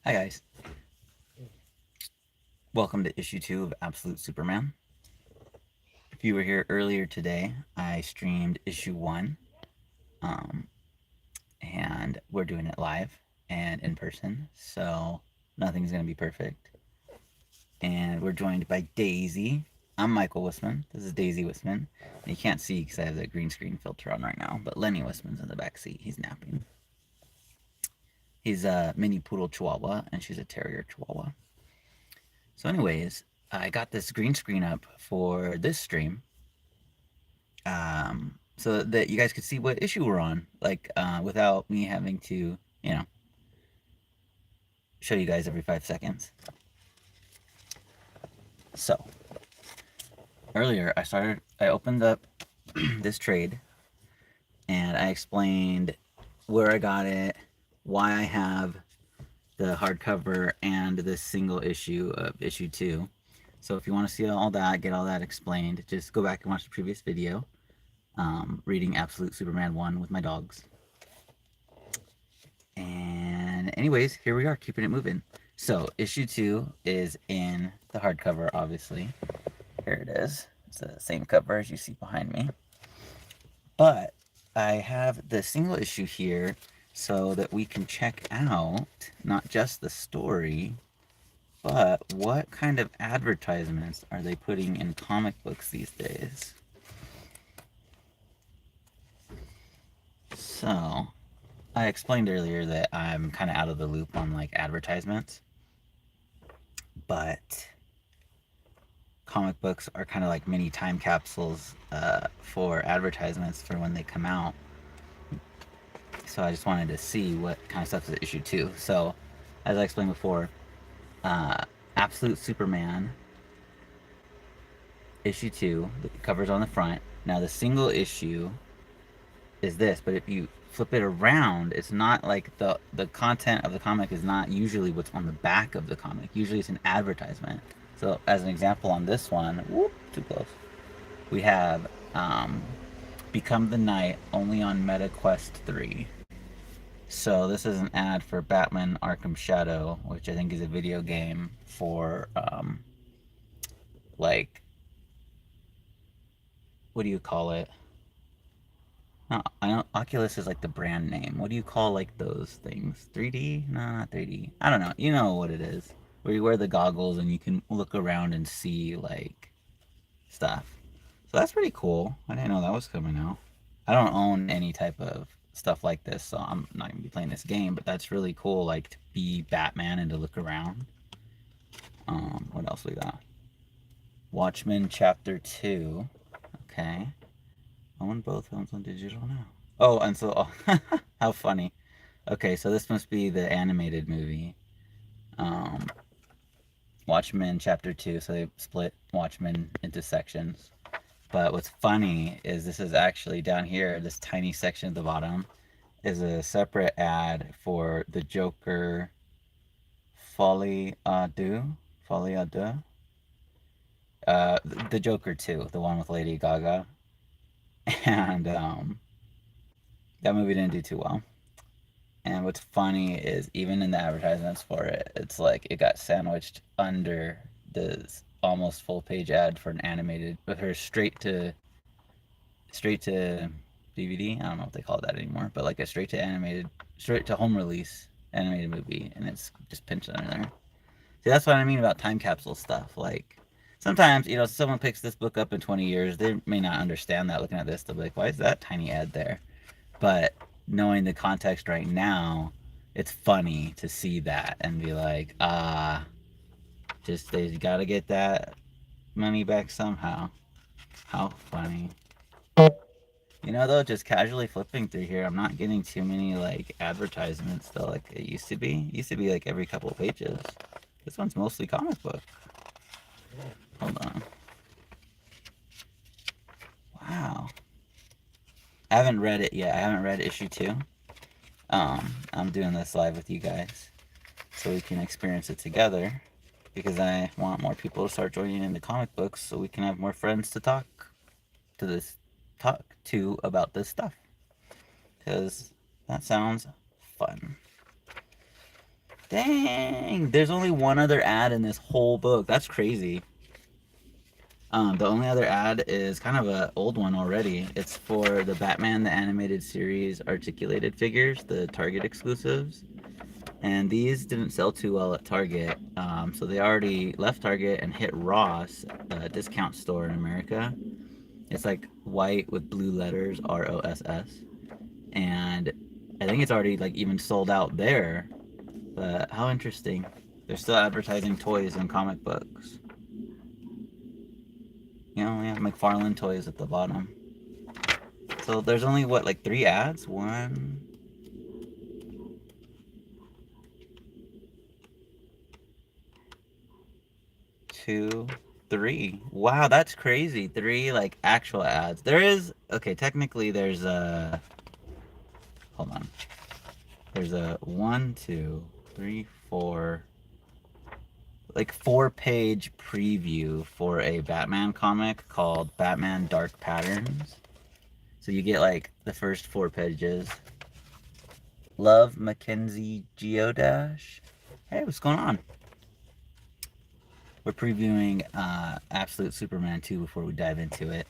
Hi guys, welcome to issue 2 of Absolute Superman. If you were here earlier today, I streamed issue 1, um, and we're doing it live and in person, so nothing's going to be perfect. And we're joined by Daisy. I'm Michael Wisman. This is Daisy Wisman. You can't see because I have the green screen filter on right now, but Lenny Wisman's in the back seat. He's napping. He's a mini poodle chihuahua, and she's a terrier chihuahua. So, anyways, I got this green screen up for this stream, so that you guys could see what issue we're on, like without me having to, you know, show you guys every 5 seconds. So earlier, I opened up this trade, and I explained where I got it, why I have the hardcover and this single issue of issue 2. So if you want to see all that, get all that explained, just go back and watch the previous video, reading Absolute Superman 1 with my dogs. And anyways, here we are, keeping it moving. So issue 2 is in the hardcover, obviously. Here it is. It's the same cover as you see behind me. But I have the single issue here so that we can check out not just the story, but what kind of advertisements are they putting in comic books these days. So I explained earlier that I'm kind of out of the loop on like advertisements, but comic books are kind of like mini time capsules for advertisements for when they come out. So I just wanted to see what kind of stuff is at issue 2. So, as I explained before, Absolute Superman issue 2, the cover's on the front. Now the single issue is this, but if you flip it around, it's not like the content of the comic is not usually what's on the back of the comic. Usually it's an advertisement. So as an example on this one, whoop, too close. We have Become the Knight only on MetaQuest 3. So this is an ad for Batman Arkham Shadow, which I think is a video game for like, what do you call it? No, I know Oculus is like the brand name. What do you call like those things? 3D? No, not 3D. I don't know. You know what it is. Where you wear the goggles and you can look around and see like stuff. So that's pretty cool. I didn't know that was coming out. I don't own any type of stuff like this, so I'm not gonna be playing this game, but that's really cool, like to be Batman and to look around. What else we got? Watchmen Chapter 2. Okay. Own both films on digital now. Oh, and so, oh, how funny. Okay, so this must be the animated movie. Um, Watchmen Chapter 2, so they split Watchmen into sections. But what's funny is this is actually down here, this tiny section at the bottom, is a separate ad for the Joker Folie à Deux. Folie à Deux. The Joker 2, the one with Lady Gaga. And that movie didn't do too well. And what's funny is even in the advertisements for it, it's like it got sandwiched under this almost full page ad for an animated with her straight to DVD. I don't know if they call it that anymore, but like a straight to home release animated movie, and it's just pinched under there. See, that's what I mean about time capsule stuff. Like sometimes, you know, someone picks this book up in 20 years, they may not understand that looking at this. They'll be like, why is that tiny ad there? But knowing the context right now, it's funny to see that and be like, just they gotta get that money back somehow. How funny. You know, though, just casually flipping through here, I'm not getting too many like advertisements though, like it used to be. It used to be like every couple of pages. This one's mostly comic book. Hold on. Wow. I haven't read it yet. I haven't read issue 2. I'm doing this live with you guys so we can experience it together because I want more people to start joining into comic books so we can have more friends to talk to about this stuff because that sounds fun. Dang, there's only one other ad in this whole book. That's crazy. The only other ad is kind of an old one already. It's for the Batman the Animated Series articulated figures, the Target exclusives. And these didn't sell too well at Target, so they already left Target and hit Ross, a discount store in America. It's like white with blue letters, ROSS, and I think it's already like even sold out there. But how interesting! They're still advertising toys and comic books. You know, yeah, McFarlane toys at the bottom. So there's only what, like 3 ads? One, two, three. Wow, that's crazy. Three like actual ads. There is okay. Technically, there's a. Hold on. There's a one, two, three, four. Like 4-page preview for a Batman comic called Batman Dark Patterns. So you get like the first 4 pages. Love Mackenzie Geodash. Hey, what's going on? We're previewing Absolute Superman 2 before we dive into it.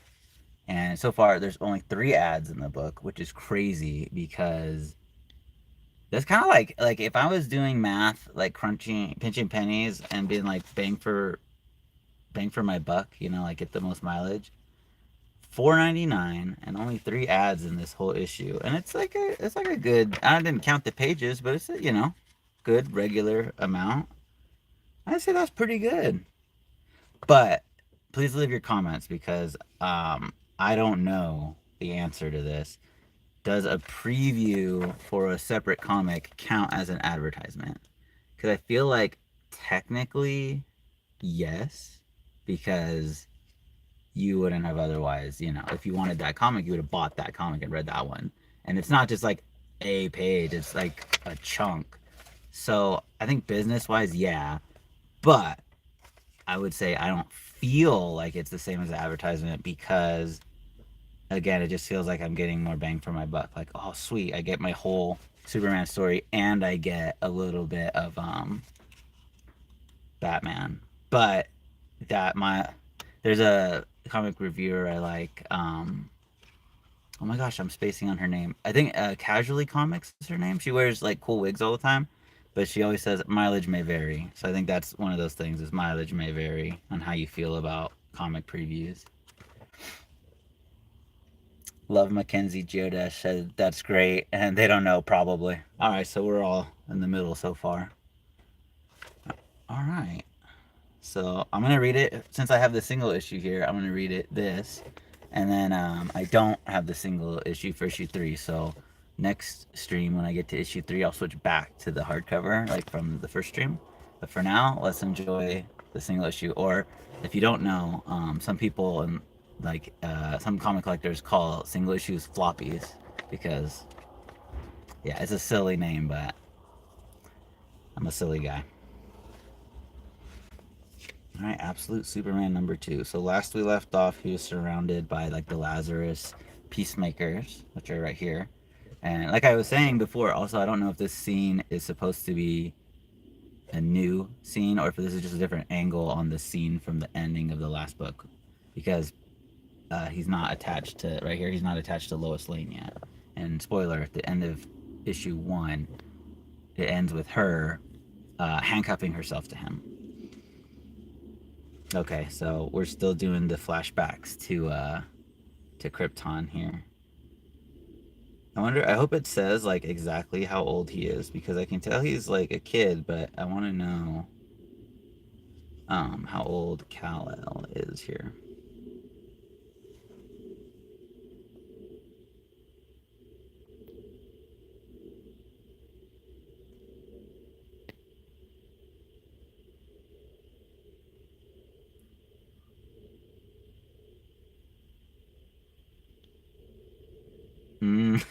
And so far, there's only 3 ads in the book, which is crazy because that's kind of like if I was doing math, like pinching pennies, and being like bang for my buck, you know, like get the most mileage. $4.99 and only 3 ads in this whole issue, and it's like a good. I didn't count the pages, but it's a, you know, good regular amount. I'd say that's pretty good. But please leave your comments because I don't know the answer to this. Does a preview for a separate comic count as an advertisement? Because I feel like technically, yes, because you wouldn't have otherwise, you know, if you wanted that comic, you would have bought that comic and read that one. And it's not just like a page, it's like a chunk. So I think business wise, yeah. But I would say I don't feel like it's the same as advertisement because again, it just feels like I'm getting more bang for my buck. Like, oh sweet, I get my whole Superman story and I get a little bit of Batman. But that my there's a comic reviewer I like. Oh my gosh, I'm spacing on her name. I think Casually Comics is her name. She wears like cool wigs all the time, but she always says mileage may vary. So I think that's one of those things is mileage may vary on how you feel about comic previews. Love Mackenzie Geodash said that's great, and they don't know probably. All right, so we're all in the middle so far. All right, so I'm gonna read it since I have the single issue here. I'm gonna read it this, and then I don't have the single issue for issue 3. So next stream when I get to issue 3, I'll switch back to the hardcover like from the first stream. But for now, let's enjoy the single issue. Or if you don't know, some people and like some comic collectors call single issues floppies because yeah, it's a silly name, but I'm a silly guy. All right, Absolute Superman number 2. So last we left off, he was surrounded by like the Lazarus peacemakers, which are right here. And like I was saying before, also I don't know if this scene is supposed to be a new scene or if this is just a different angle on the scene from the ending of the last book, because he's not attached to right here. He's not attached to Lois Lane yet. And spoiler: at the end of issue 1, it ends with her handcuffing herself to him. Okay, so we're still doing the flashbacks to Krypton here. I wonder. I hope it says like exactly how old he is because I can tell he's like a kid, but I want to know how old Kal-El is here.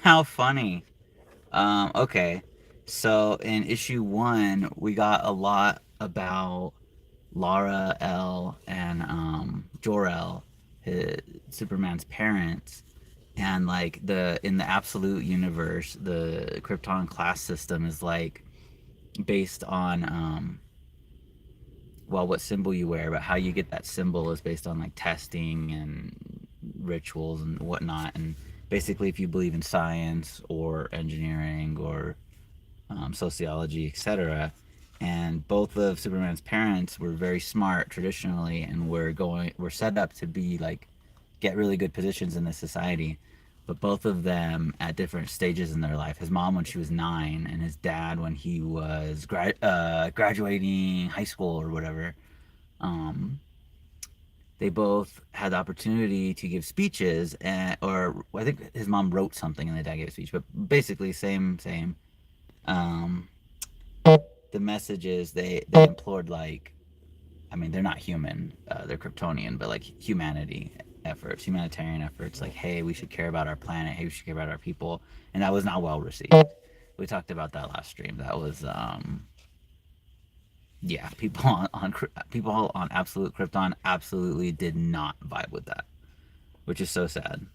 How funny. Okay. So in issue 1, we got a lot about Lara L and Jor-El, Superman's parents, and like the in the absolute universe, the Krypton class system is like based on well, what symbol you wear, but how you get that symbol is based on like testing and rituals and whatnot. And basically, if you believe in science or engineering or sociology, etc., and both of Superman's parents were very smart traditionally, and were set up to be like get really good positions in this society. But both of them at different stages in their life. His mom when she was 9, and his dad when he was graduating high school or whatever. Um, they both had the opportunity to give speeches, or I think his mom wrote something and the dad gave a speech, but basically same. Um, the messages they implored, like, I mean, they're not human, they're Kryptonian, but like humanitarian efforts, like, hey, we should care about our planet, hey, we should care about our people, and that was not well received. We talked about that last stream. That was yeah, people on absolute Krypton absolutely did not vibe with that, which is so sad.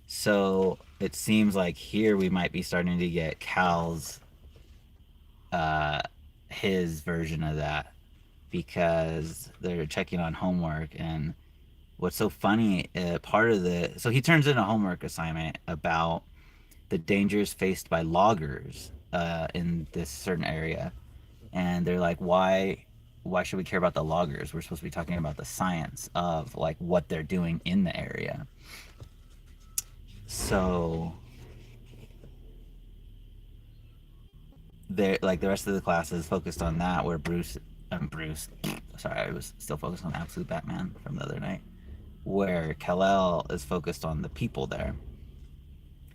So it seems like here we might be starting to get Cal's uh his version of that, because they're checking on homework. And what's so funny, part of the so he turns in a homework assignment about the dangers faced by loggers in this certain area, and they're like, why should we care about the loggers? We're supposed to be talking about the science of like what they're doing in the area. So they like the rest of the class is focused on that, where Bruce, sorry, I was still focused on Absolute Batman from the other night, where Kal-El is focused on the people there.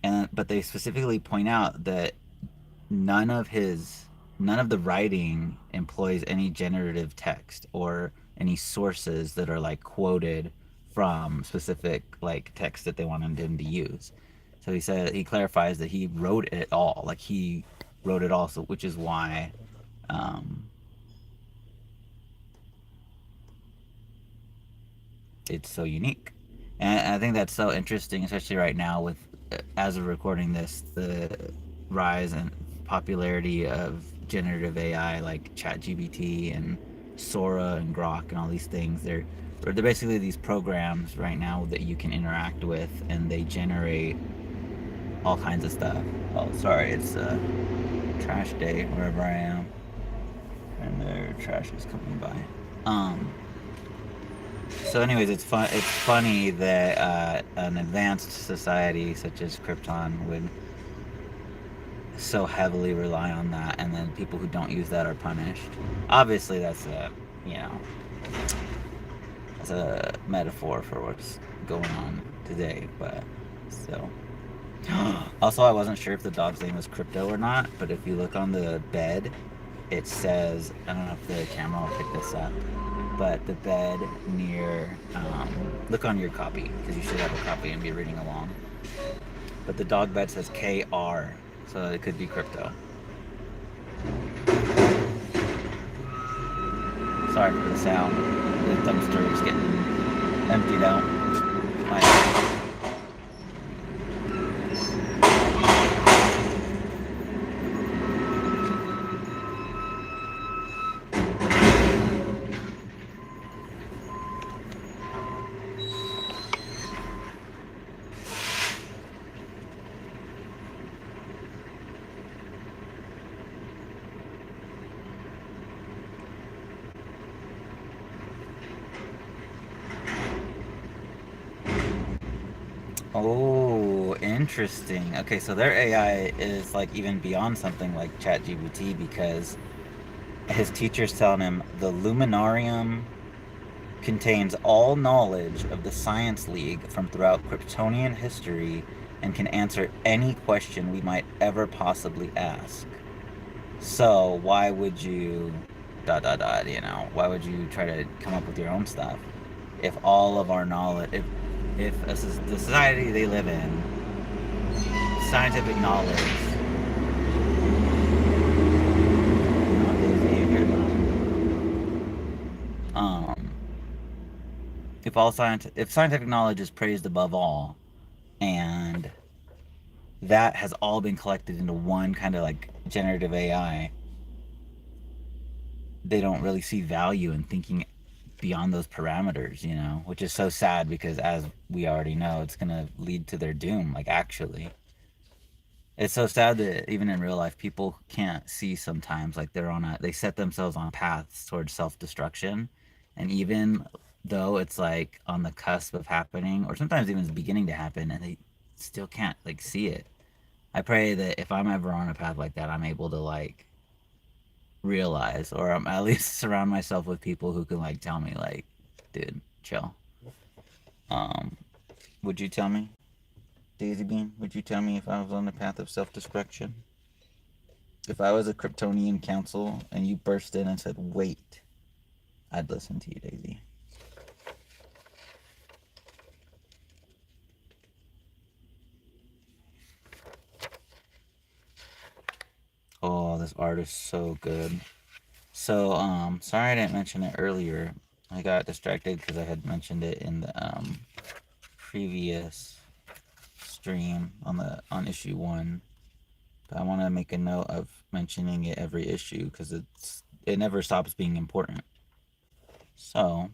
And but they specifically point out that none of his none of the writing employs any generative text or any sources that are like quoted from specific like text that they wanted him to use. So he clarifies that he wrote it all, like he wrote it all, so which is why um, it's so unique. And I think that's so interesting, especially right now with, as of recording this, the rise and popularity of generative AI like ChatGPT and Sora and Grok and all these things. They're basically these programs right now that you can interact with, and they generate all kinds of stuff. Oh, sorry, it's a trash day wherever I am, and their trash is coming by. Um, So, anyways, It's funny that an advanced society such as Krypton would so heavily rely on that, and then people who don't use that are punished. Obviously, you know that's a metaphor for what's going on today, but still. Also, I wasn't sure if the dog's name was Crypto or not, but if you look on the bed, it says, I don't know if the camera will pick this up, but the bed near, look on your copy, because you should have a copy and be reading along. But the dog bed says KR, so it could be Crypto. Sorry for the sound. The dumpster is getting emptied out. My Oh, interesting. Okay, so their AI is like even beyond something like ChatGPT, because his teacher's telling him the Luminarium contains all knowledge of the Science League from throughout Kryptonian history and can answer any question we might ever possibly ask. So why would you dot dot dot, why would you try to come up with your own stuff if all of our knowledge, if the society they live in, scientific knowledge, um, if scientific knowledge is praised above all, and that has all been collected into one kind of like generative AI, they don't really see value in thinking beyond those parameters, you know, which is so sad because as we already know, it's going to lead to their doom, like actually. It's so sad that even in real life, people can't see sometimes like they set themselves on paths towards self destruction. And even though it's like on the cusp of happening, or sometimes even it's beginning to happen, and they still can't like see it. I pray that if I'm ever on a path like that, I'm able to like realize, or I'm at least surround myself with people who can like tell me, like, dude, chill. Um, would you tell me, Daisy Bean? Would you tell me if I was on the path of self destruction? If I was a Kryptonian council and you burst in and said, wait, I'd listen to you, Daisy. Oh, this art is so good. So, sorry I didn't mention it earlier. I got distracted because I had mentioned it in the previous stream on issue 1. But I want to make a note of mentioning it every issue because it never stops being important. So,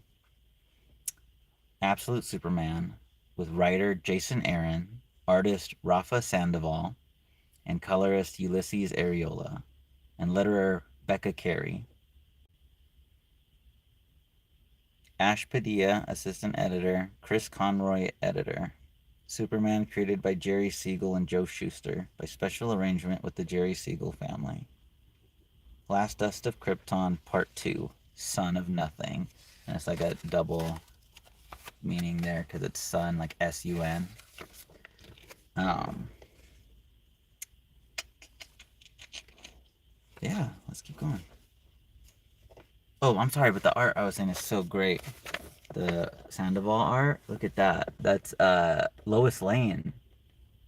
Absolute Superman with writer Jason Aaron, artist Rafa Sandoval, and colorist Ulises Arreola, and letterer Becca Carey. Ash Padilla, assistant editor, Chris Conroy, editor. Superman created by Jerry Siegel and Joe Shuster by special arrangement with the Jerry Siegel family. Last Dust of Krypton, Part 2, Son of Nothing. And it's like a double meaning there because it's sun, like S-U-N. Yeah, let's keep going. Oh, I'm sorry, but the art I was saying is so great. The Sandoval art, look at that. That's Lois Lane.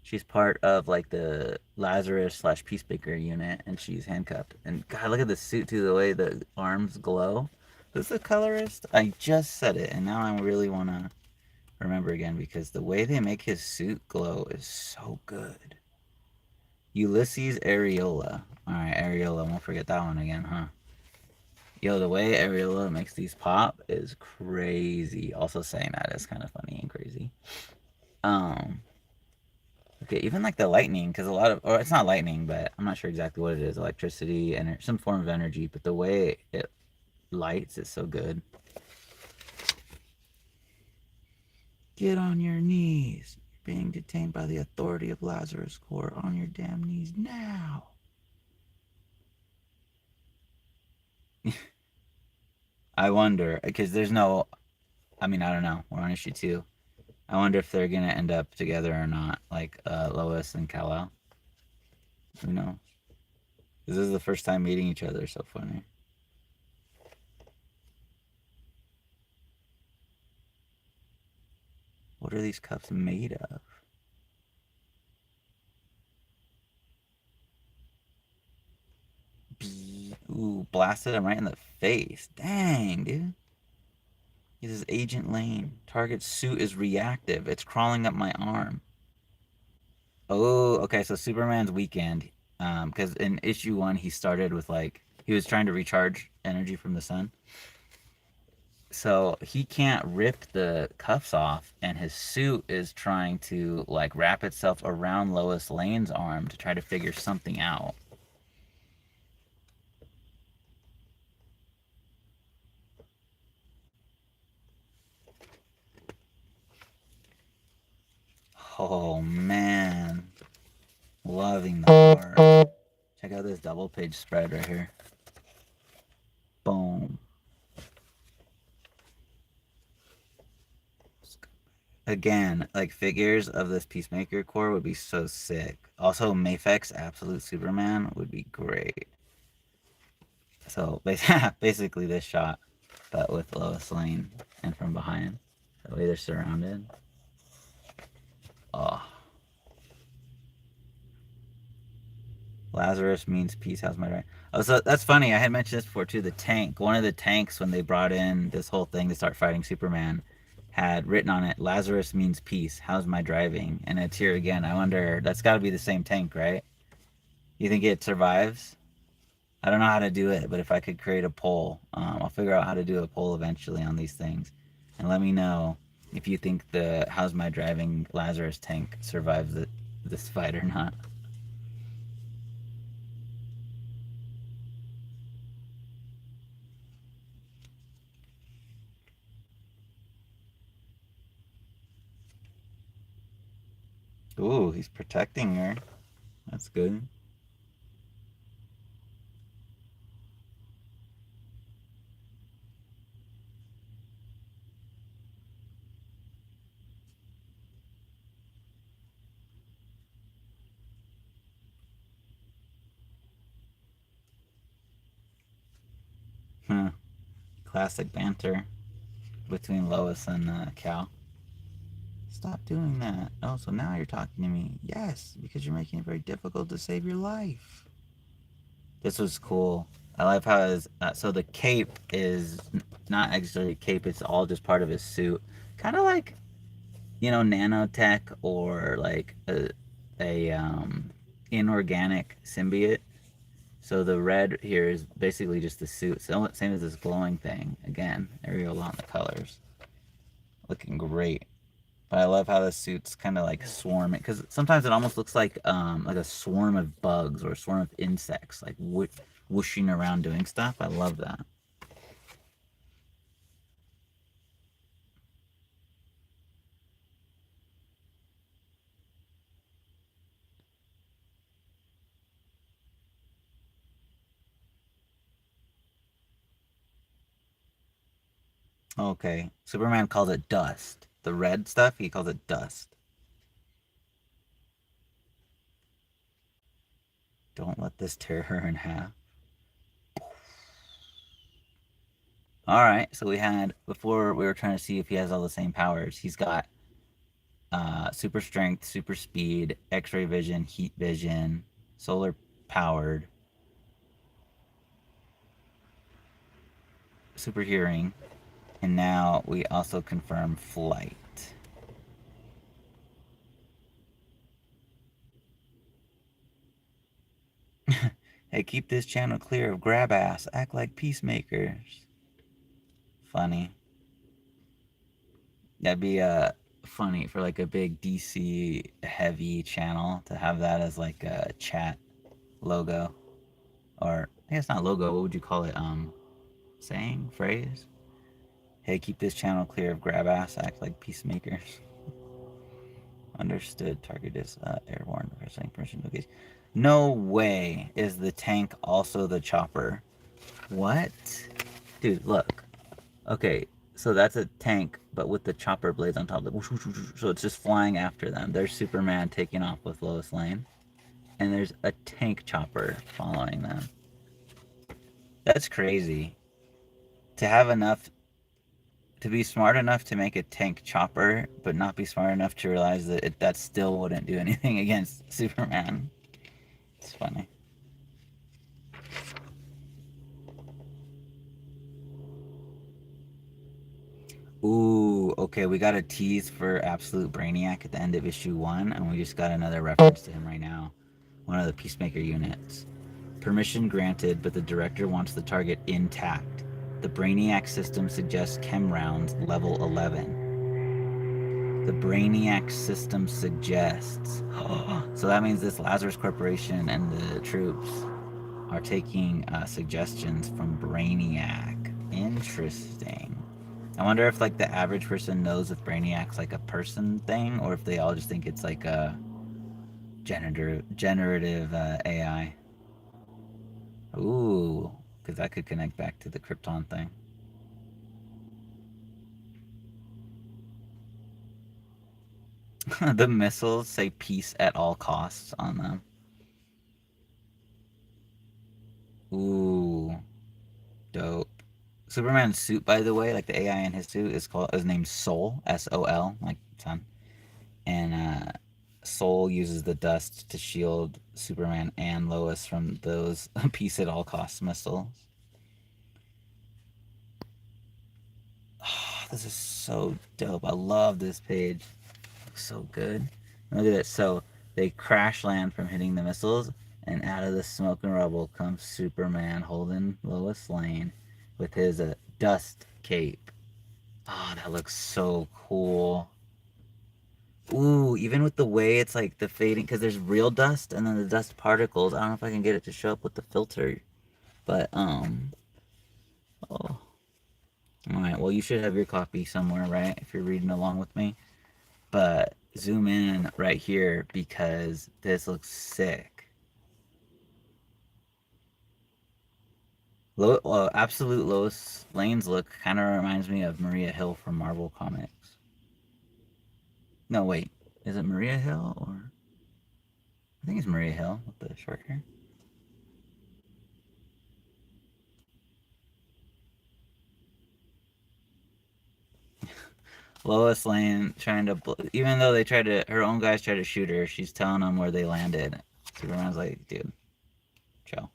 She's part of like the Lazarus slash Peacemaker unit, and she's handcuffed. And God, look at the suit too. The way the arms glow. Who's the colorist? I just said it, and now I really want to remember again because the way they make his suit glow is so good. Ulises Arreola. All right, Arreola. Won't forget that one again, huh? Yo, the way Arreola makes these pop is crazy. Also saying that is kind of funny and crazy. Okay, even like the lightning, because a lot of, or it's not lightning, but I'm not sure exactly what it is, electricity and some form of energy, but the way it lights is so good. Get on your knees. You're being detained by the authority of Lazarus Corps. On your damn knees now. I wonder, because there's no, I mean, I don't know. We're on issue 2. I wonder if they're gonna end up together or not, like Lois and Kal-El. Who knows? This is the first time meeting each other. So funny. What are these cups made of? Ooh, blasted him right in the face. Dang, dude. This is Agent Lane. Target's suit is reactive. It's crawling up my arm. Oh, okay. So Superman's weekend. Because in issue 1, he started with like he was trying to recharge energy from the sun. So he can't rip the cuffs off, and his suit is trying to like wrap itself around Lois Lane's arm to try to figure something out. Oh man, loving the art. Check out this double page spread right here. Boom. Again, like figures of this Peacemaker Corps would be so sick. Also, Mafek's Absolute Superman would be great. So basically this shot, but with Lois Lane and from behind. The way they're surrounded. Oh. Lazarus means peace. How's my right? Oh, so that's funny. I had mentioned this before too. The tank, one of the tanks, when they brought in this whole thing to start fighting Superman, had written on it, Lazarus means peace. How's my driving? And it's here again. I wonder, that's got to be the same tank, right? You think it survives? I don't know how to do it, but if I could create a poll, I'll figure out how to do a poll eventually on these things, and let me know if you think the "How's my driving Lazarus tank" survives this fight or not. Ooh, he's protecting her. That's good. Huh. Classic banter between Lois and Cal. Stop doing that. Oh, so now you're talking to me. Yes, because you're making it very difficult to save your life. This was cool. I love how his so the cape is not actually a cape. It's all just part of his suit. Kind of like nanotech or like a inorganic symbiote. So the red here is basically just the suit. So same as this glowing thing. Again, Arreola on the colors, looking great. But I love how the suits kind of like swarm it because sometimes it almost looks like a swarm of bugs or a swarm of insects like whooshing around doing stuff. I love that. Okay, Superman calls it dust. The red stuff he calls it dust. Don't let this tear her in half. All right, so we had before we were trying to see if he has all the same powers. He's got super strength, super speed, X-ray vision, heat vision, solar powered, super hearing, and now we also confirm flight. Hey, keep this channel clear of grab ass. Act like peacemakers. Funny. That'd be funny for like a big DC heavy channel to have that as like a chat logo, or I guess not logo. What would you call it? Saying phrase. Hey, keep this channel clear of grab ass. Act like peacemakers. Understood. Target is airborne. Saying permission. Okay. No way is the tank also the chopper. What? Dude, look. Okay, so that's a tank, but with the chopper blades on top. So it's just flying after them. There's Superman taking off with Lois Lane, and there's a tank chopper following them. That's crazy. To have enough, to be smart enough to make a tank chopper, but not be smart enough to realize that that still wouldn't do anything against Superman. It's funny. Ooh, okay, we got a tease for Absolute Brainiac at the end of issue 1, and we just got another reference to him right now. One of the Peacemaker units. Permission granted, but the director wants the target intact. The Brainiac system suggests chem rounds level 11. The Brainiac system suggests. So that means this Lazarus Corporation and the troops are taking suggestions from Brainiac. Interesting. I wonder if like the average person knows if Brainiac's like a person thing, or if they all just think it's like a generative AI. Ooh, because that could connect back to the Krypton thing. The missiles say peace at all costs on them. Ooh, dope. Superman's suit, by the way, like the AI in his suit, is named Soul, Sol, like sun. And Soul uses the dust to shield Superman and Lois from those peace at all costs missiles. Oh, this is so dope. I love this page. Looks so good. Look at it. So they crash land from hitting the missiles, And out of the smoke and rubble comes Superman holding Lois Lane with his dust cape. Oh, that looks so cool. Ooh, even with the way it's like the fading, because there's real dust and then the dust particles. I don't know if I can get it to show up with the filter, but oh, all right. Well, you should have your copy somewhere, right? If you're reading along with me. But zoom in right here because this looks sick. Absolute Lois Lane's look kind of reminds me of Maria Hill from Marvel Comics. No, wait, is it Maria Hill or I think it's Maria Hill with the short hair. Lois Lane trying to, even though they tried to, her own guys tried to shoot her, she's telling them where they landed. Superman's like, dude, chill.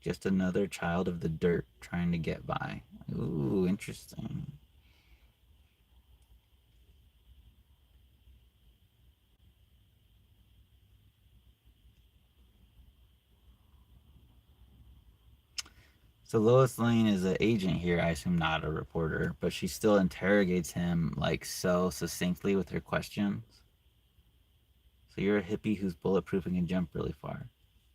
Just another child of the dirt trying to get by. Ooh, interesting. So Lois Lane is an agent here, I assume not a reporter, but she still interrogates him like so succinctly with her questions. So you're a hippie who's bulletproof and can jump really far.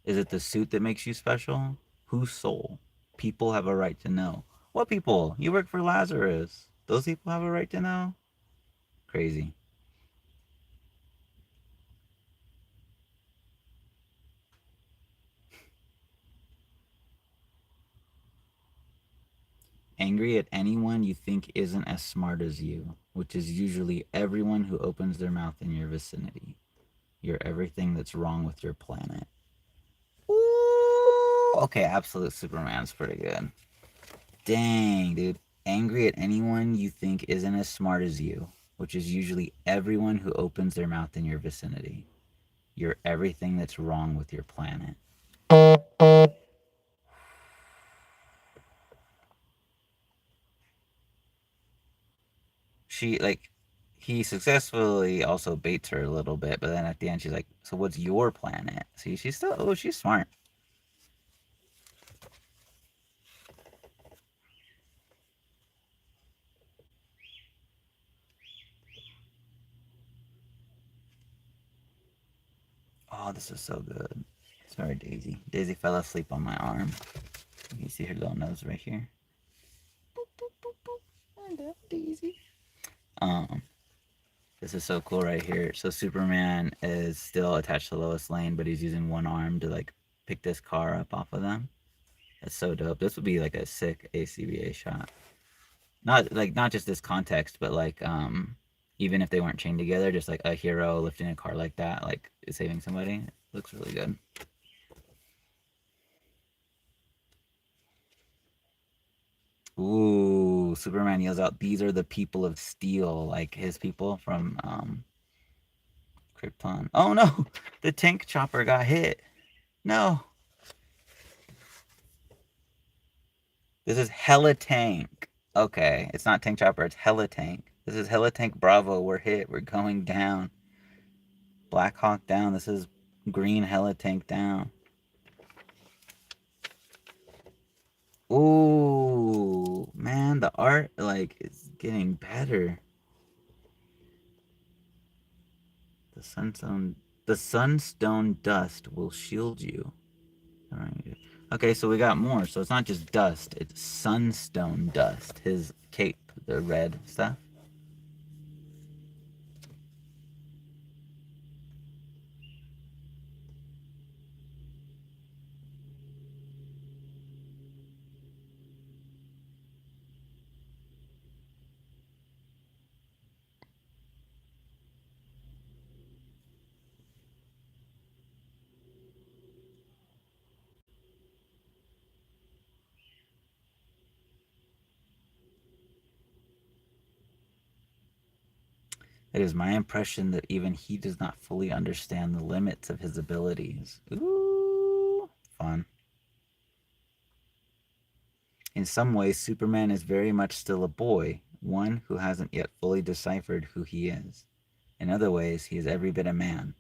Is it the suit that makes you special? Whose soul? People have a right to know. What people? You work for Lazarus. Those people have a right to know? Crazy. Angry at anyone you think isn't as smart as you, which is usually everyone who opens their mouth in your vicinity. You're everything that's wrong with your planet. Ooh, okay, Absolute Superman's pretty good. Dang, dude. Angry at anyone you think isn't as smart as you, which is usually everyone who opens their mouth in your vicinity. You're everything that's wrong with your planet. She, like, he successfully also baits her a little bit, but then at the end she's like, so what's your planet? See, she's still, oh, she's smart. Oh, this is so good. Sorry, Daisy. Daisy fell asleep on my arm. You see her little nose right here? Boop, boop, boop, boop. I love Daisy. Um, this is so cool right here. So Superman is still attached to Lois Lane, but he's using one arm to like pick this car up off of them. That's so dope. This would be like a sick ACBA shot. Not just this context, but like even if they weren't chained together, just like a hero lifting a car like that, like saving somebody. It looks really good. Ooh, Superman yells out, "These are the people of steel," like his people from Krypton. Oh no, the tank chopper got hit. No, this is Hella Tank. Okay, it's not Tank Chopper, it's Hella Tank. This is Hella Tank Bravo. We're hit. We're going down. Black Hawk down. This is Green Hella Tank down. Ooh, man, the art like is getting better. The sunstone, the sunstone dust will shield you. All right. Okay, so we got more. So it's not just dust; it's sunstone dust. His cape, the red stuff. It is my impression that even he does not fully understand the limits of his abilities. Ooh, fun. In some ways, Superman is very much still a boy, one who hasn't yet fully deciphered who he is. In other ways, he is every bit a man,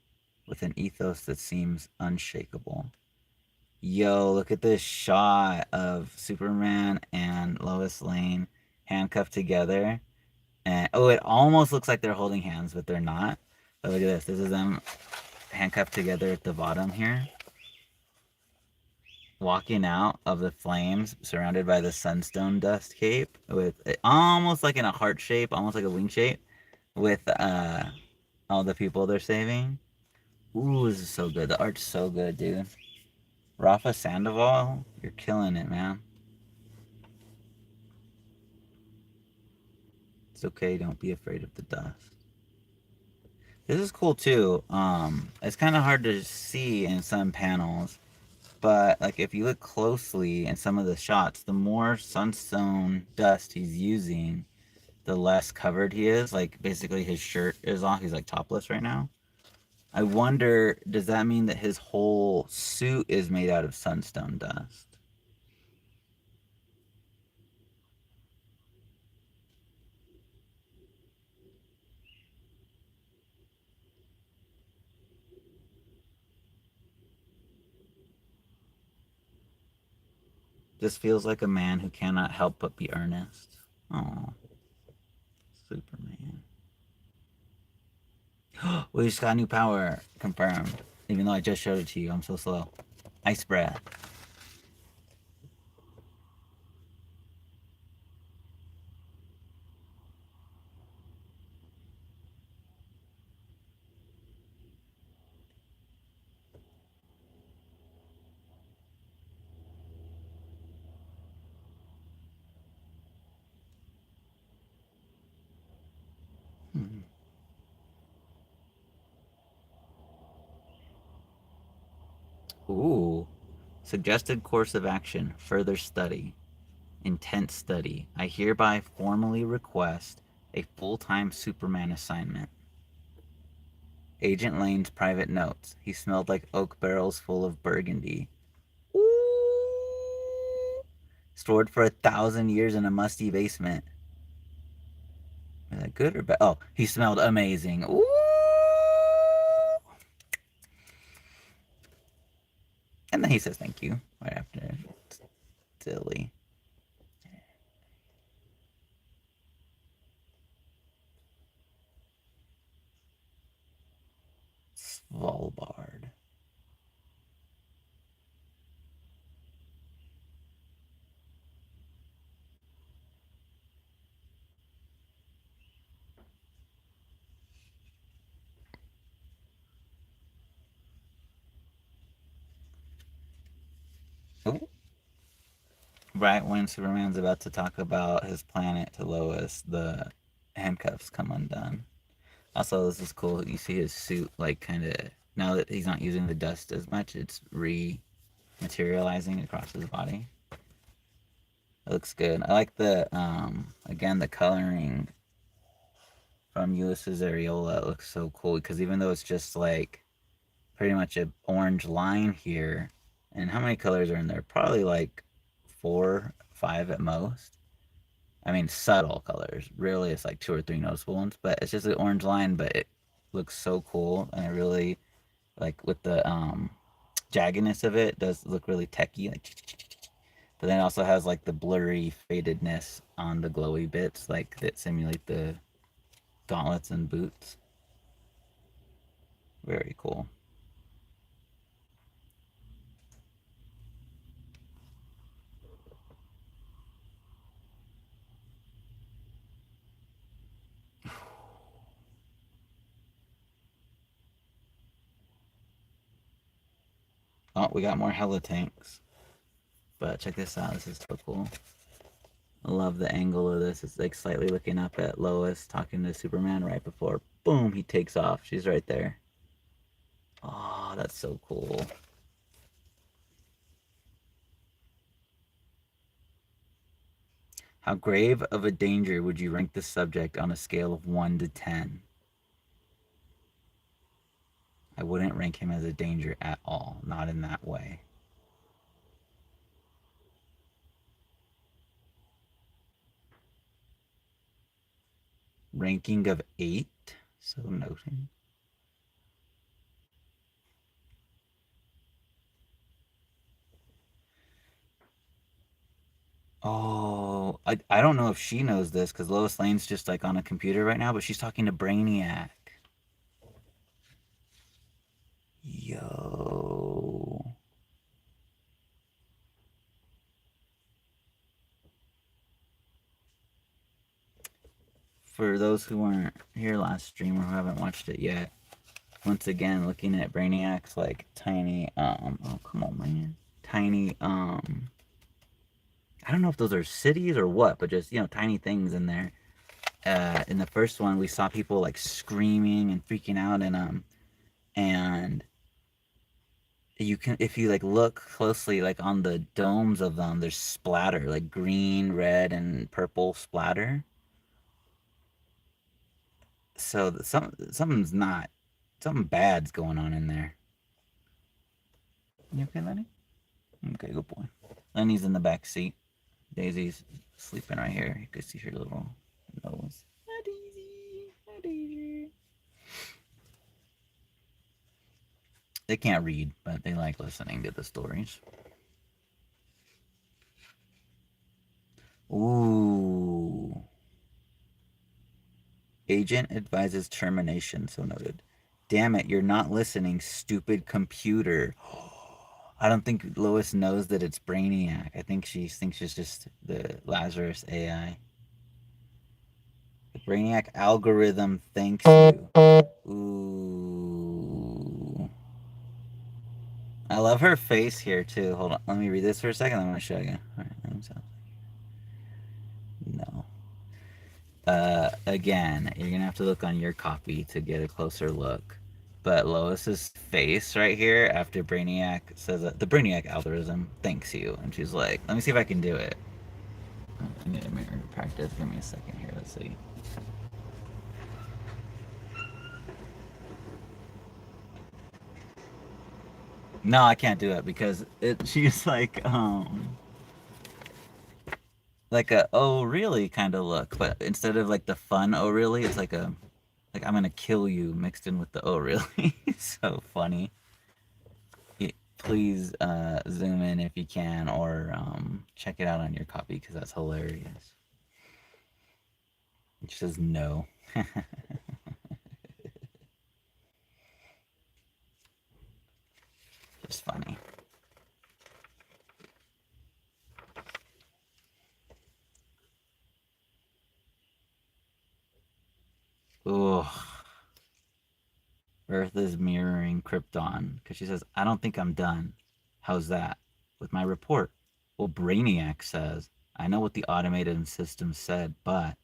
with an ethos that seems unshakable. Yo, look at this shot of Superman and Lois Lane handcuffed together. And oh, it almost looks like they're holding hands, but they're not. But look at this. This is them handcuffed together at the bottom here, walking out of the flames, surrounded by the sunstone dust cape, with almost like in a heart shape, almost like a wing shape, with all the people they're saving. Ooh, this is so good. The art's so good, dude. Rafa Sandoval, you're killing it, man. It's okay. Don't be afraid of the dust. This is cool too. It's kind of hard to see in some panels, but like if you look closely in some of the shots, the more sunstone dust he's using, the less covered he is. Like basically his shirt is off. He's like topless right now. I wonder, does that mean that his whole suit is made out of sunstone dust? This feels like a man who cannot help but be earnest. Oh, Superman. We just got a new power confirmed. Even though I just showed it to you, I'm so slow. Ice breath. Hmm. Ooh. Suggested course of action. Further study. Intense study. I hereby formally request a full-time Superman assignment. Agent Lane's private notes. He smelled like oak barrels full of burgundy. Ooh. Stored for 1,000 years in a musty basement. Is that good or bad? Oh, he smelled amazing. Ooh. And then he says thank you right after. Silly. Svalbard. Ooh. Right when Superman's about to talk about his planet to Lois, the handcuffs come undone. Also, this is cool. You see his suit, like, kind of, now that he's not using the dust as much, it's re-materializing across his body. It looks good. I like again, the coloring from Ulises Arreola. It looks so cool because even though it's just like pretty much an orange line here, and how many colors are in there? Probably like 4, 5 at most. I mean, subtle colors. Really, it's like 2 or 3 noticeable ones, but it's just an orange line, but it looks so cool, and I really like with the jaggedness of it does look really techy, like. But then it also has like the blurry fadedness on the glowy bits, like that simulate the gauntlets and boots. Very cool. Oh, we got more hella tanks. But check this out. This is so cool. I love the angle of this. It's like slightly looking up at Lois, talking to Superman right before, boom, he takes off. She's right there. Oh, that's so cool. How grave of a danger would you rank the subject on a scale of 1 to 10? I wouldn't rank him as a danger at all. Not in that way. ranking of 8. So noting. Oh, I don't know if she knows this because Lois Lane's just like on a computer right now, but she's talking to Brainiac. Yo. For those who weren't here last stream or who haven't watched it yet, once again looking at Brainiac's like tiny oh come on man. Tiny I don't know if those are cities or what, but just tiny things in there. In the first one we saw people like screaming and freaking out and you can if you like look closely like on the domes of them there's splatter like green, red, and purple splatter. So something bad's going on in there. You okay, Lenny? Okay, good boy. Lenny's in the back seat. Daisy's sleeping right here. You can see her little nose. Hi, Daisy. Hi, Daisy. They can't read, but they like listening to the stories. Ooh. Agent advises termination, so noted. Damn it, you're not listening, stupid computer. I don't think Lois knows that it's Brainiac. I think she thinks it's just the Lazarus AI. The Brainiac algorithm thanks you. Ooh. I love her face here too. Hold on. Let me read this for a second. I'm going to show you. All right. No. Again, you're going to have to look on your copy to get a closer look. But Lois's face right here after Brainiac says that the Brainiac algorithm thanks you. And she's like, let me see if I can do it. I need a mirror to practice. Give me a second here. Let's see. No, I can't do it because she's like a oh really kind of look, but instead of like the fun oh really, it's like I'm gonna kill you mixed in with the oh really. So funny. Please zoom in if you can or check it out on your copy because that's hilarious. It says no. Just funny. Ugh. Earth is mirroring Krypton because she says, I don't think I'm done. How's that? With my report. Well, Brainiac says, I know what the automated system said, but.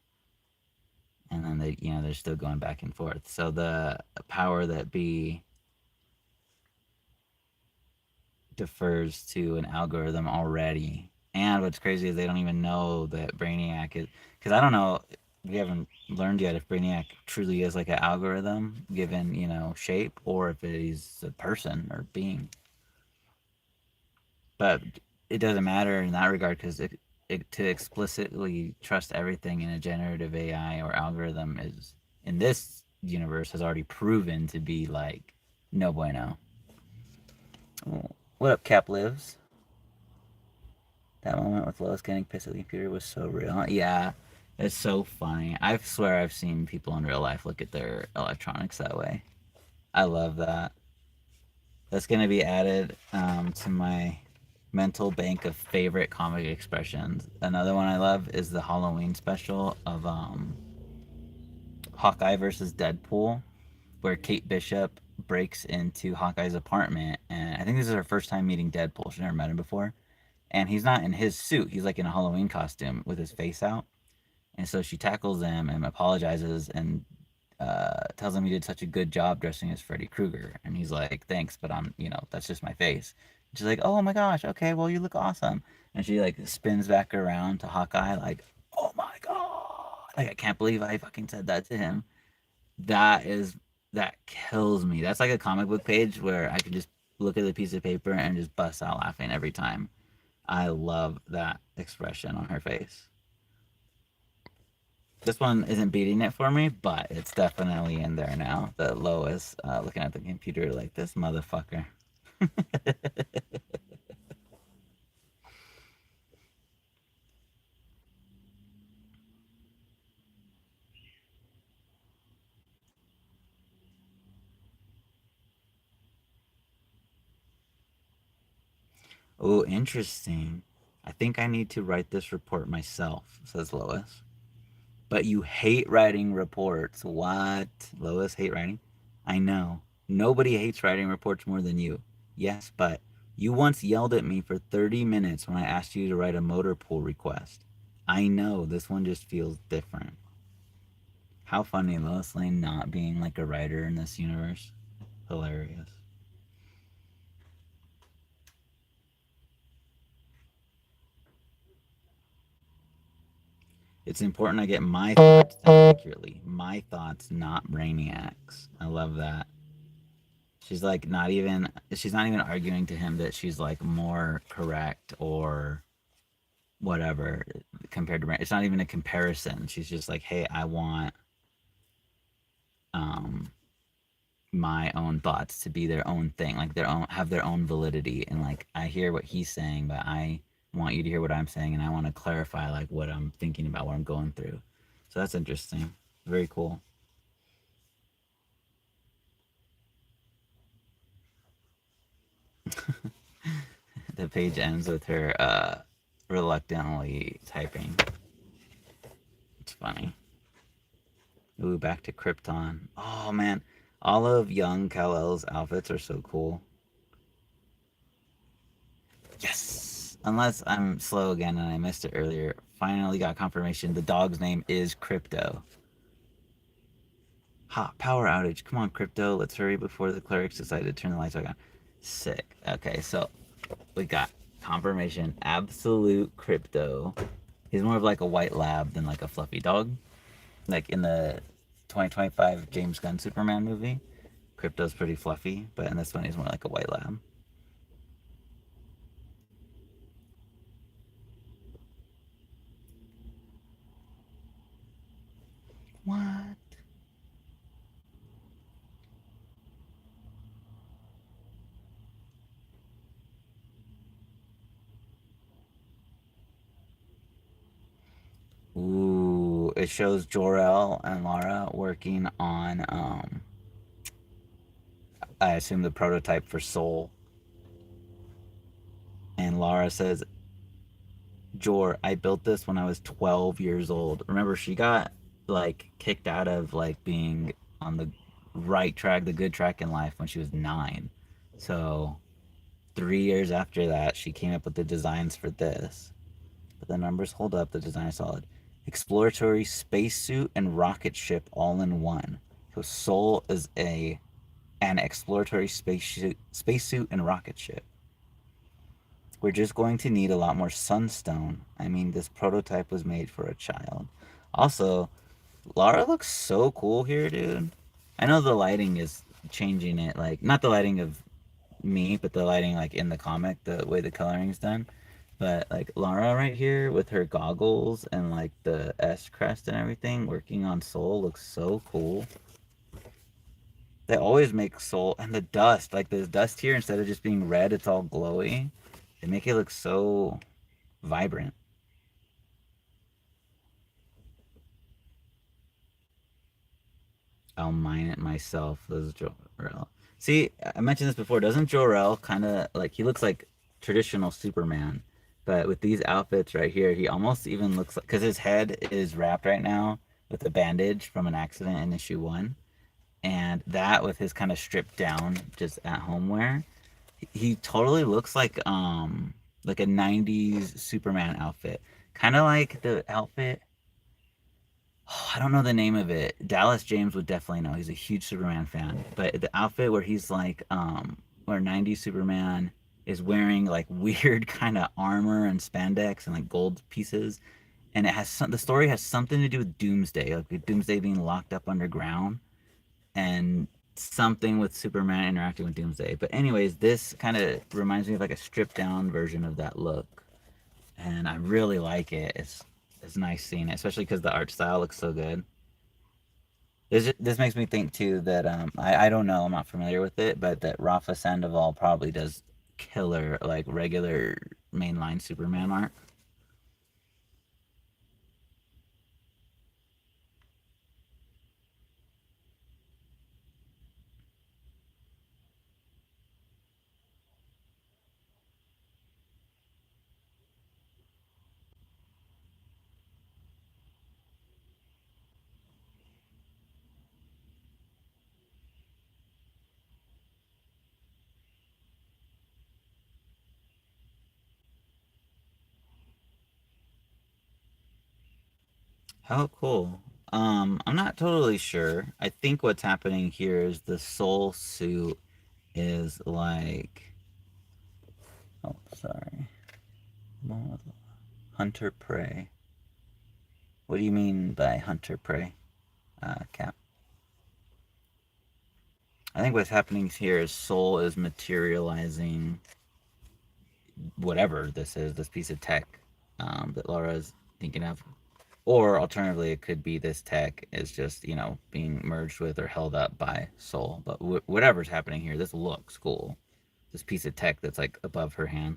And then they're still going back and forth. So the power that be defers to an algorithm already. And what's crazy is they don't even know that Brainiac is. Because I don't know, we haven't learned yet if Brainiac truly is like an algorithm given, shape, or if he's a person or being. But it doesn't matter in that regard because to explicitly trust everything in a generative AI or algorithm is, in this universe, has already proven to be like no bueno. What up, Cap Lives? That moment with Lois getting pissed at the computer was so real. Yeah, it's so funny. I swear I've seen people in real life look at their electronics that way. I love that. That's going to be added to my mental bank of favorite comic expressions. Another one I love is the Halloween special of Hawkeye versus Deadpool, where Kate Bishop breaks into Hawkeye's apartment, and I think this is her first time meeting Deadpool. She's never met him before, and he's not in his suit. He's like in a Halloween costume with his face out. And so she tackles him and apologizes and tells him he did such a good job dressing as Freddy Krueger. And he's like, thanks, but that's just my face. And she's like, oh my gosh, okay, well, you look awesome. And she like spins back around to Hawkeye, like, oh my God. Like, I can't believe I fucking said that to him. That kills me. That's like a comic book page where I can just look at the piece of paper and just bust out laughing every time. I love that expression on her face. This one isn't beating it for me, but it's definitely in there now. The Lois looking at the computer like this motherfucker. Oh, interesting. I think I need to write this report myself, says Lois. But you hate writing reports. What? Lois, hate writing? I know. Nobody hates writing reports more than you. Yes, but you once yelled at me for 30 minutes when I asked you to write a motor pool request. I know. This one just feels different. How funny, Lois Lane not being like a writer in this universe. Hilarious. It's important I get my thoughts down accurately. My thoughts, not Brainiac's. I love that. She's not even arguing to him that she's like more correct or whatever compared to Brainiac. It's not even a comparison. She's just like, hey, I want um my own thoughts to be their own thing, like their own have their own validity. And like I hear what he's saying, but I want you to hear what I'm saying, and I want to clarify like what I'm thinking about, what I'm going through. So that's interesting. Very cool. The page ends with her reluctantly typing. It's funny. Ooh, back to Krypton. Oh man, all of young Kal-El's outfits are so cool. Yes. Unless I'm slow again and I missed it earlier. Finally got confirmation. The dog's name is Crypto. Ha! Power outage. Come on, Crypto. Let's hurry before the clerics decide to turn the lights back on. Sick. Okay, so we got confirmation. Absolute Crypto. He's more of like a white lab than like a fluffy dog. Like in the 2025 James Gunn Superman movie, Crypto's pretty fluffy, but in this one he's more like a white lab. What? Ooh, it shows Jor-El and Lara working on I assume the prototype for Soul. And Lara says, Jor, I built this when I was 12 years old. Remember, she got like kicked out of like being on the right track, the good track in life when she was 9. So 3 years after that, she came up with the designs for this. But the numbers hold up, the design is solid. Exploratory spacesuit and rocket ship all in one. So Soul is a an exploratory spacesuit and rocket ship. We're just going to need a lot more sunstone. I mean, this prototype was made for a child. Also, Lara looks so cool here, dude. I know the lighting is changing it, like not the lighting of me, but the lighting like in the comic, the way the coloring is done. But like Lara right here with her goggles and like the S crest and everything, working on Soul looks so cool. They always make Soul and the dust, like the dust here, instead of just being red, it's all glowy. They make it look so vibrant. I'll mine it myself. Those Jor-El. See, I mentioned this before. Doesn't Jor-El kind of like he looks like traditional Superman, but with these outfits right here, he almost even looks like because his head is wrapped right now with a bandage from an accident in issue 1, and that with his kind of stripped down, just at home wear, he totally looks like a '90s Superman outfit, kind of like the outfit. Oh, I don't know the name of it. Dallas James would definitely know. He's a huge Superman fan. But the outfit where he's like, where '90s Superman is wearing like weird kind of armor and spandex and like gold pieces, and the story has something to do with Doomsday, like Doomsday being locked up underground, and something with Superman interacting with Doomsday. But anyways, this kind of reminds me of like a stripped down version of that look, and I really like it. It's nice seeing it, especially because the art style looks so good. This makes me think too that I don't know, I'm not familiar with it, but that Rafa Sandoval probably does killer like regular mainline Superman art. How cool. I'm not totally sure. I think what's happening here is the soul suit is like, oh, sorry, hunter prey. What do you mean by hunter prey, Cap? I think what's happening here is Soul is materializing whatever this is, this piece of tech that Laura is thinking of. Or alternatively, it could be this tech is just, being merged with or held up by Soul. But whatever's happening here, this looks cool. This piece of tech that's like above her hand.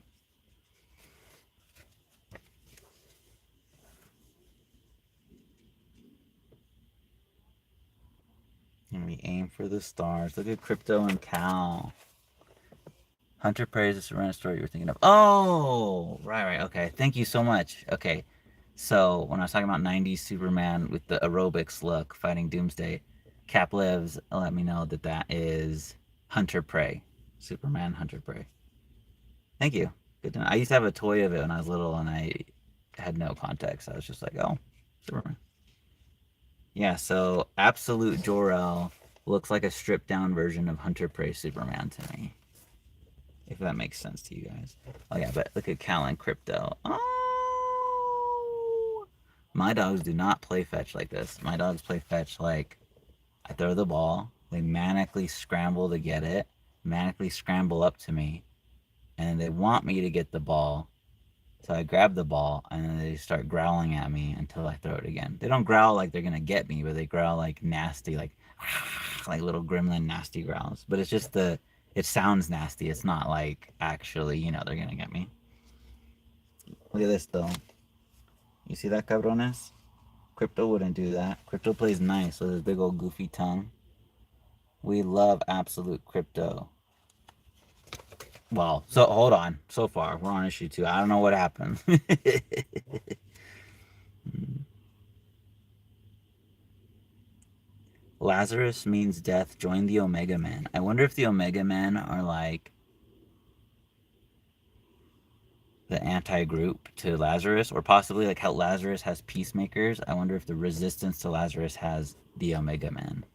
And we aim for the stars. Look at Crypto and Cal. Hunter prays the surrender story you were thinking of. Oh, right. Okay. Thank you so much. Okay. So when I was talking about 90s Superman with the aerobics look fighting Doomsday, Cap Lives let me know that that is Hunter Prey. Superman Hunter Prey. Thank you. Good to know. I used to have a toy of it when I was little and I had no context. I was just like, oh, Superman. Yeah, so Absolute Jor-El looks like a stripped down version of Hunter Prey Superman to me. If that makes sense to you guys. Oh yeah, but look at Cal and Crypto. Oh, my dogs do not play fetch like this. My dogs play fetch like I throw the ball, they manically scramble to get it, manically scramble up to me, and they want me to get the ball. So I grab the ball and then they start growling at me until I throw it again. They don't growl like they're gonna get me, but they growl like nasty, like little gremlin nasty growls. But it's just it sounds nasty. It's not like actually, they're gonna get me. Look at this though. You see that, cabrones? Crypto wouldn't do that. Crypto plays nice with his big old goofy tongue. We love absolute crypto. Well, so hold on. So far, we're on issue 2. I don't know what happened. Lazarus means death. Join the Omega Men. I wonder if the Omega Men are like the anti-group to Lazarus, or possibly like how Lazarus has peacemakers. I wonder if the resistance to Lazarus has the Omega Men.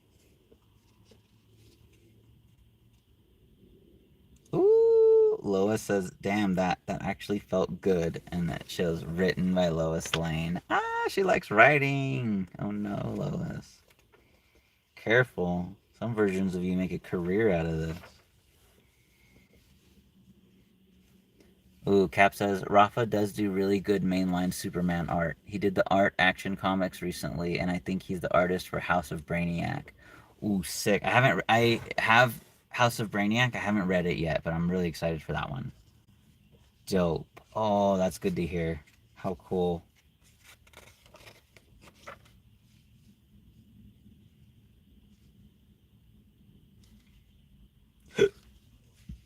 Ooh, Lois says, "Damn, that actually felt good," and that show's written by Lois Lane. Ah, she likes writing. Oh no, Lois. Careful. Some versions of you make a career out of this. Ooh, Cap says Rafa does do really good mainline Superman art. He did the art Action Comics recently, and I think he's the artist for House of Brainiac. Ooh, sick! I have House of Brainiac. I haven't read it yet, but I'm really excited for that one. Dope. Oh, that's good to hear. How cool.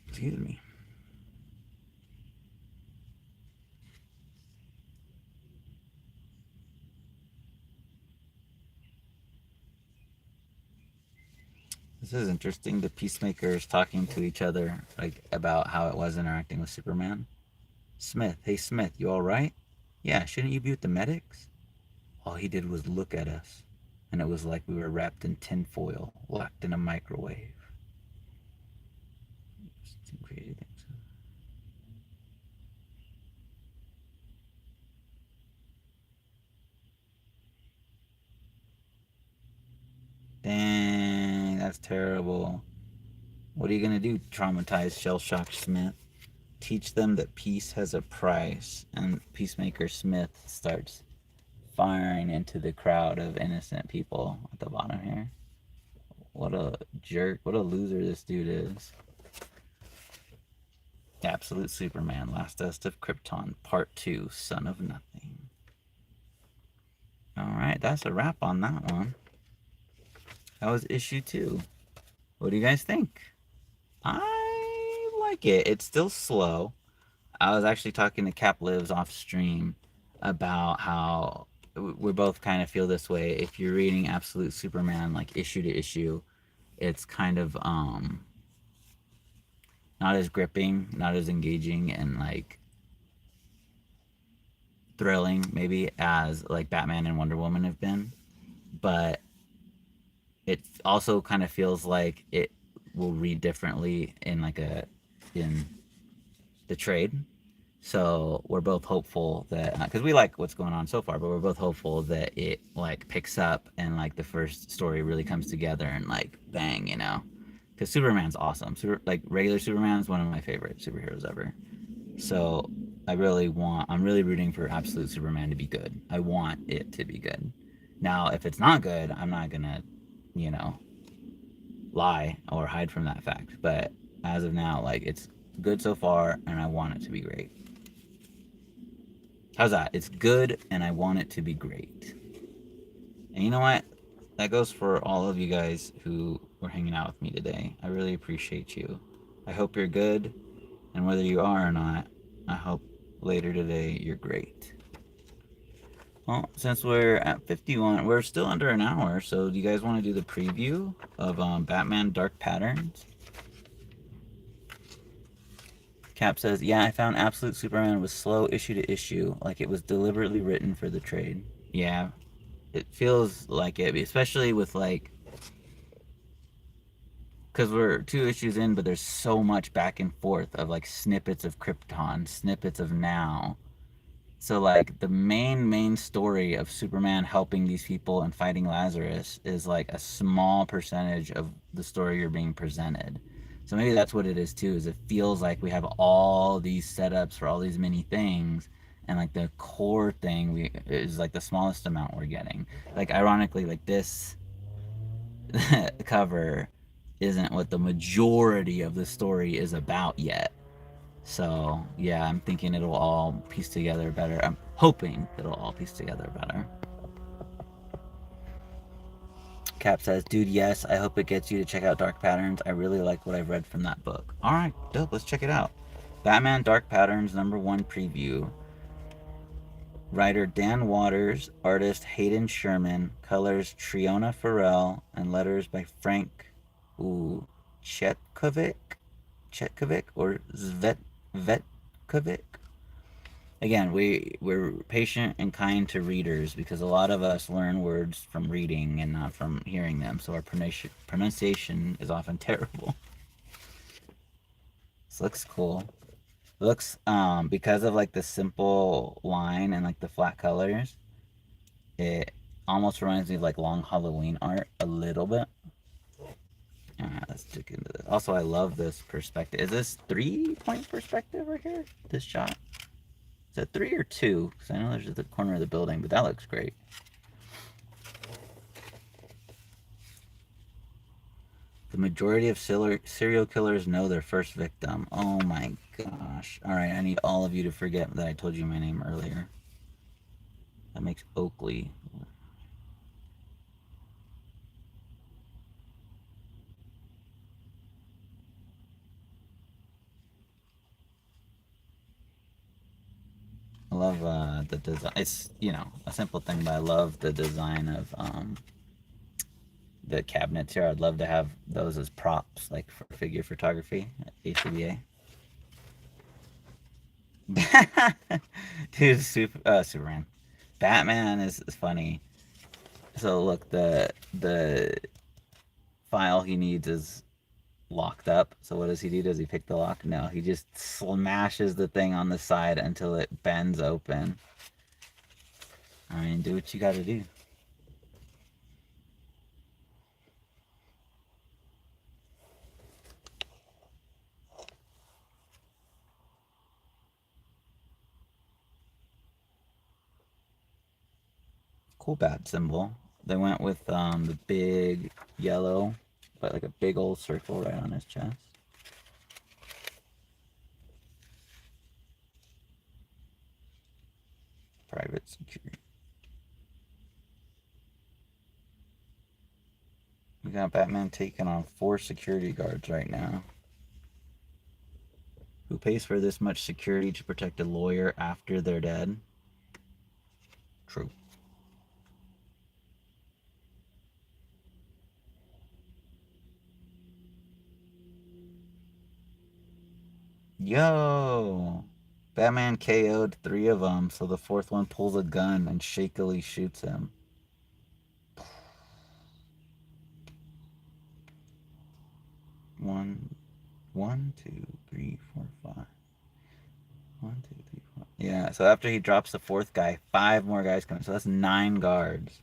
Excuse me. This is interesting. The peacemakers talking to each other, like about how it was interacting with Superman. Smith, hey Smith, you all right? Yeah, shouldn't you be with the medics? All he did was look at us, and it was like we were wrapped in tinfoil, locked in a microwave. Crazy things. Dang, that's terrible. What are you gonna do, traumatized, shell-shocked Smith? Teach them that peace has a price. And Peacemaker Smith starts firing into the crowd of innocent people at the bottom here. What a jerk. What a loser this dude is. Absolute Superman, Last Dust of Krypton, Part 2, Son of Nothing. Alright, that's a wrap on that one. That was issue 2. What do you guys think? I like it. It's still slow. I was actually talking to Cap Lives off stream about how we both kind of feel this way. If you're reading Absolute Superman like issue to issue, it's kind of not as gripping, not as engaging, and like thrilling maybe as like Batman and Wonder Woman have been. But it also kind of feels like it will read differently in like a in the trade. So we're both hopeful that because we like what's going on so far, but we're both hopeful that it like picks up and like the first story really comes together and like bang, you know, because Superman's awesome. Like regular Superman is one of my favorite superheroes ever. So I'm really rooting for Absolute Superman to be good. I want it to be good. Now, if it's not good, I'm not gonna, you know, lie or hide from that fact. But as of now, like it's good so far, and I want it to be great. How's that? It's good, and I want it to be great. And you know what? That goes for all of you guys who were hanging out with me today. I really appreciate you. I hope you're good, and whether you are or not, I hope later today you're great. Well, since we're at 51, we're still under an hour, so do you guys want to do the preview of Batman Dark Patterns? Cap says, yeah, I found Absolute Superman was slow issue to issue, like it was deliberately written for the trade. Yeah, it feels like it, especially with like, because we're 2 issues in, but there's so much back and forth of like snippets of Krypton, snippets of now. So like the main story of Superman helping these people and fighting Lazarus is like a small percentage of the story you're being presented. So maybe that's what it is too, is it feels like we have all these setups for all these many things, and like the core thing is like the smallest amount we're getting. Like ironically, like this cover isn't what the majority of the story is about yet. So yeah, I'm thinking it'll all piece together better. I'm hoping it'll all piece together better. Cap says, dude, yes, I hope it gets you to check out Dark Patterns. I really like what I've read from that book. Alright, dope, let's check it out. Batman Dark Patterns #1 preview. Writer Dan Waters, artist Hayden Sherman, colors Triona Farrell, and letters by Frank Chetkovic or Vetkovic. Again, we're patient and kind to readers because a lot of us learn words from reading and not from hearing them, so our pronunciation is often terrible. This looks cool. It looks because of like the simple line and like the flat colors, it almost reminds me of like Long Halloween art a little bit. Alright, let's dig into this. Also, I love this perspective. Is this 3-point perspective right here? This shot? Is that 3 or 2? Because I know there's at the corner of the building, but that looks great. The majority of serial killers know their first victim. Oh my gosh. Alright, I need all of you to forget that I told you my name earlier. That makes Oakley. I love the design. It's, you know, a simple thing, but I love the design of the cabinets here. I'd love to have those as props, like for figure photography at ACBA. Dude, Superman. Batman is funny. So look, the file he needs is locked up. So what does he do? Does he pick the lock? No, he just smashes the thing on the side until it bends open. I mean, do what you gotta do. Cool bat symbol. They went with the big yellow, but like a big old circle right on his chest. Private security. We got Batman taking on 4 security guards right now. Who pays for this much security to protect a lawyer after they're dead? True. Yo! Batman KO'd 3 of them, so the 4th one pulls a gun and shakily shoots him. One, two, three, four, five. 1, 2, 3, 4. Yeah, so after he drops the 4th guy, 5 more guys come. So that's 9 guards.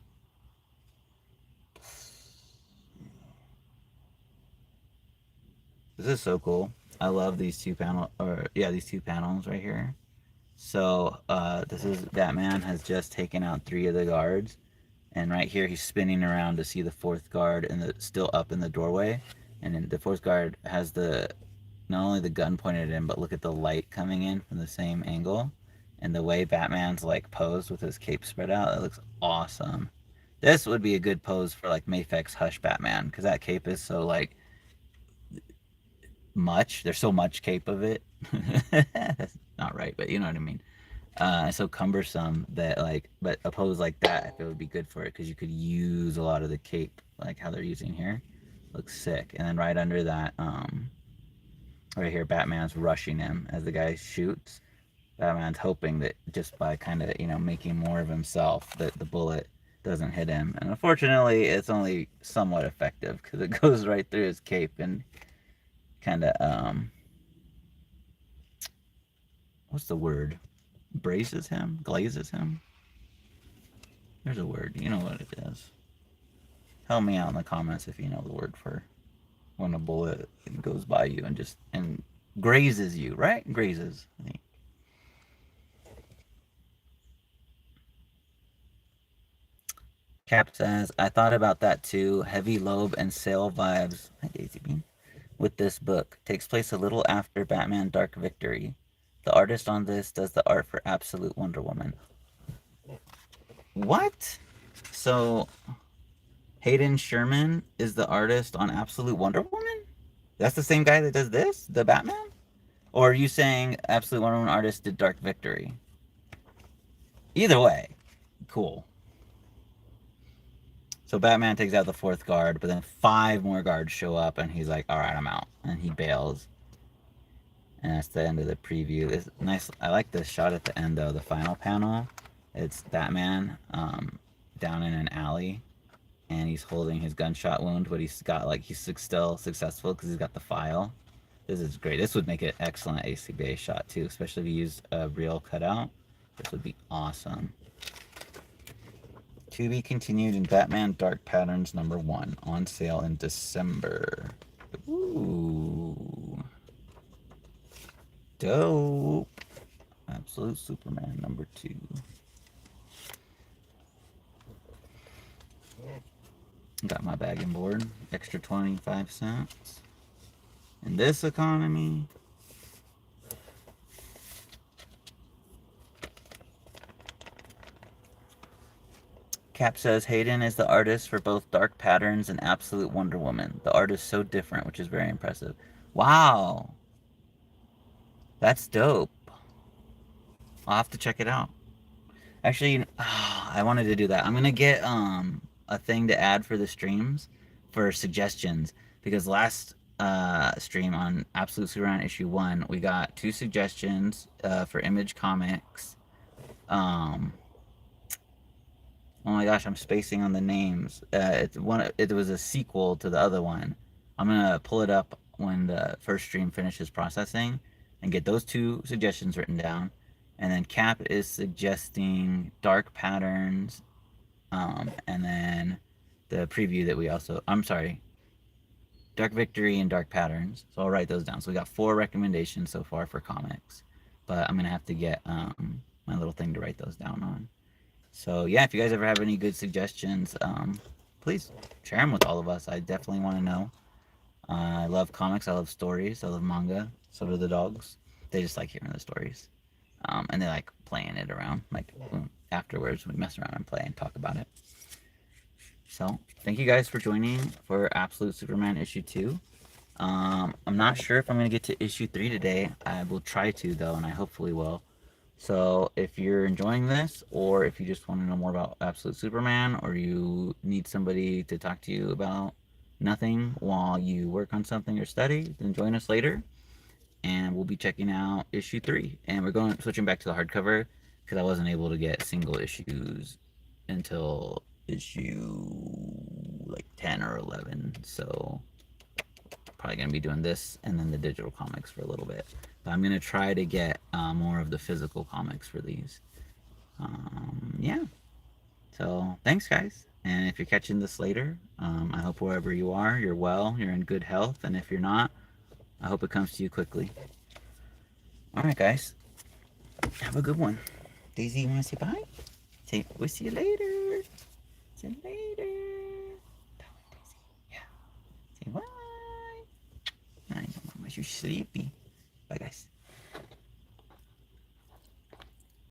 This is so cool. I love these two panels right here. So this is Batman has just taken out 3 of the guards, and right here he's spinning around to see the 4th guard and still up in the doorway, and then the 4th guard has not only the gun pointed at him, but look at the light coming in from the same angle, and the way Batman's like posed with his cape spread out, it looks awesome. This would be a good pose for like Mafek's Hush Batman, because that cape is so like much. There's so much cape of it. That's not right, but you know what I mean. It's so cumbersome that like, but a pose like that, I feel would be good for it because you could use a lot of the cape, like how they're using here. Looks sick. And then right under that, right here, Batman's rushing him as the guy shoots. Batman's hoping that just by kind of making more of himself, that the bullet doesn't hit him. And unfortunately, it's only somewhat effective because it goes right through his cape and kind of what's the word? Braces him, glazes him. There's a word. You know what it is. Help me out in the comments if you know the word for when a bullet goes by you and grazes you, right? Grazes, I think. Cap says, I thought about that too. Heavy Loeb and Sale vibes. Hi, Daisy Bean. With this book. Takes place a little after Batman Dark Victory. The artist on this does the art for Absolute Wonder Woman. What? So, Hayden Sherman is the artist on Absolute Wonder Woman? That's the same guy that does this? The Batman? Or are you saying Absolute Wonder Woman artist did Dark Victory? Either way, cool. So Batman takes out the 4th guard, but then 5 more guards show up, and he's like, all right, I'm out. And he bails. And that's the end of the preview. It's nice. I like this shot at the end, though. The final panel. It's Batman down in an alley, and he's holding his gunshot wound, but he's got like he's still successful because he's got the file. This is great. This would make an excellent ACBA shot too, especially if you used a real cutout. This would be awesome. To be continued in Batman Dark Patterns #1 on sale in December. Ooh. Dope. Absolute Superman #2. Got my bag and board. Extra 25 cents. In this economy. Cap says Hayden is the artist for both Dark Patterns and Absolute Wonder Woman. The art is so different, which is very impressive. Wow. That's dope. I'll have to check it out. Actually, I wanted to do that. I'm gonna get a thing to add for the streams for suggestions, because last stream on Absolute Superman #1 we got 2 suggestions for Image Comics. Oh my gosh, I'm spacing on the names. It was a sequel to the other one. I'm gonna pull it up when the first stream finishes processing and get those 2 suggestions written down. And then Cap is suggesting Dark Patterns, and then the preview that we also, I'm sorry, Dark Victory and Dark Patterns. So I'll write those down. So we got 4 recommendations so far for comics, but I'm gonna have to get my little thing to write those down on. So yeah, if you guys ever have any good suggestions, please share them with all of us. I definitely want to know. I love comics. I love stories. I love manga. So do the dogs. They just like hearing the stories. And they like playing it around. Like afterwards, we mess around and play and talk about it. So thank you guys for joining for Absolute Superman issue 2. I'm not sure if I'm going to get to issue 3 today. I will try to, though, and I hopefully will. So if you're enjoying this, or if you just want to know more about Absolute Superman, or you need somebody to talk to you about nothing while you work on something or study, then join us later. And we'll be checking out issue 3. And we're switching back to the hardcover because I wasn't able to get single issues until issue like 10 or 11. So probably going to be doing this and then the digital comics for a little bit. But I'm going to try to get more of the physical comics for these. Yeah. So thanks, guys. And if you're catching this later, I hope wherever you are, you're well, you're in good health. And if you're not, I hope it comes to you quickly. All right, guys. Have a good one. Daisy, you want to say bye? Say, we'll see you later. See you later. Tell her, Daisy. Yeah. Say bye. I know, Mama, you're sleepy.